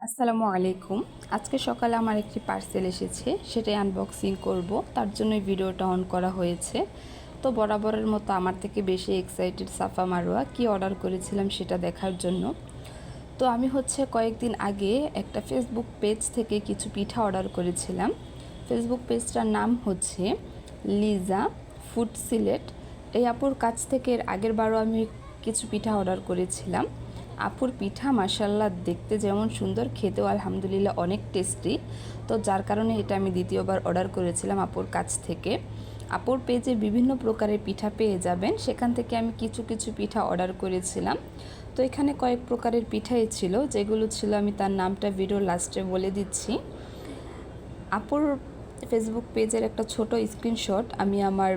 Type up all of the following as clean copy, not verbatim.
আসসালামু আলাইকুম। আজকে সকালে আমার একটি পার্সেল এসেছে, সেটাই আনবক্সিং করব। তার জন্যই ভিডিওটা অন করা হয়েছে। তো বরাবরের মতো আমার থেকে বেশি এক্সাইটেড সাফা মারোয়া কি অর্ডার করেছিলাম সেটা দেখার জন্য। তো আমি কয়েকদিন আগে একটা ফেসবুক পেজ থেকে কিছু পিঠা অর্ডার করেছিলাম। ফেসবুক পেজটার নাম হচ্ছে লিজা ফুড সিলেট। এই আপুর কাছ থেকে এর আগের বারও আমি কিছু পিঠা অর্ডার করেছিলাম। আপুর পিঠা মাশাআল্লাহ দেখতে যেমন সুন্দর, খেতেও আলহামদুলিল্লাহ অনেক টেস্টি। তো যার কারণে এটা আমি দ্বিতীয়বার অর্ডার করেছিলাম আপুর কাছ থেকে। আপুর পেজে বিভিন্ন প্রকারের পিঠা পেয়ে যাবেন, সেখান থেকে আমি কিছু কিছু পিঠা অর্ডার করেছিলাম। তো এখানে কয়েক প্রকারের পিঠাই ছিল, যেগুলো ছিল আমি তার নামটা ভিডিও লাস্টে বলে দিচ্ছি। আপুর ফেসবুক পেজের একটা ছোট স্ক্রিনশট আমি আমার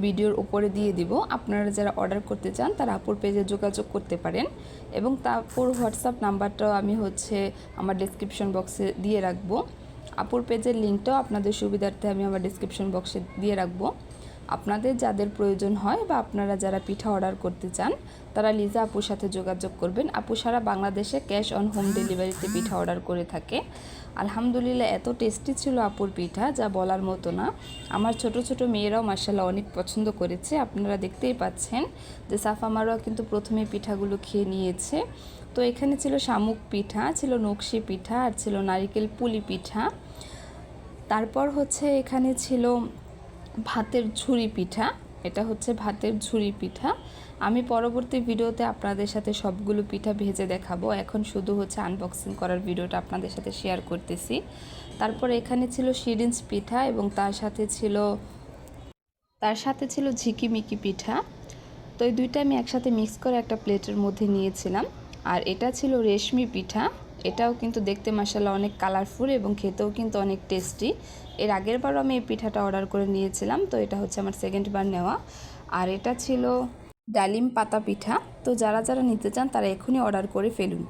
ভিডিওর উপরে দিয়ে দিব। আপনারা যারা অর্ডার করতে চান তারা আপুর পেজে যোগাযোগ করতে পারেন, এবং তারপর হোয়াটসঅ্যাপ নাম্বারটাও আমি আমার ডেসক্রিপশন বক্সে দিয়ে রাখবো। আপুর পেজের লিঙ্কটাও আপনাদের সুবিধার্থে আমি আমার ডেসক্রিপশন বক্সে দিয়ে রাখবো। আপনাদের যাদের প্রয়োজন হয় বা আপনারা যারা পিঠা অর্ডার করতে চান তারা লিজা আপুর সাথে যোগাযোগ করবেন। আপু সারা বাংলাদেশে ক্যাশ অন হোম ডেলিভারিতে পিঠা অর্ডার করে থাকে। আলহামদুলিল্লাহ এত টেস্টি ছিল আপুর পিঠা যা বলার মতো না। আমার ছোট ছোট মেয়েরাও মাশাআল্লাহ অনেক পছন্দ করেছে। আপনারা দেখতেই পাচ্ছেন যে সাফা মারোয়া কিন্তু প্রথমে পিঠাগুলো খেয়ে নিয়েছে। তো এখানে ছিল শামুক পিঠা, ছিল নকশি পিঠা, আর ছিল নারিকেল পুলি পিঠা। তারপর এখানে ছিল ভাতের ঝুরি পিঠা। এটা ভাতের ঝুরি পিঠা। আমি পরবর্তী ভিডিওতে আপনাদের সাথে সবগুলো পিঠা ভেজে দেখাবো। এখন শুধু আনবক্সিং করার ভিডিওটা আপনাদের সাথে শেয়ার করতেছি। তারপর এখানে ছিল শিরিঞ্জ পিঠা, এবং তার সাথে ছিল ঝিকিমিকি পিঠা। তো এই দুইটা আমি একসাথে মিক্স করে একটা প্লেটের মধ্যে নিয়েছিলাম। আর এটা ছিল রেশমি পিঠা। এটাও কিন্তু দেখতে মাশাআল্লাহ অনেক কালারফুল এবং খেতেও কিন্তু অনেক টেস্টি। এর আগের বারও আমি এই পিঠাটা অর্ডার করে নিয়েছিলাম, তো এটা আমার সেকেন্ড বার নেওয়া। আর এটা ছিল ডালিম পাতা পিঠা। তো যারা যারা নিতে চান তারা এখনই অর্ডার করে ফেলুন।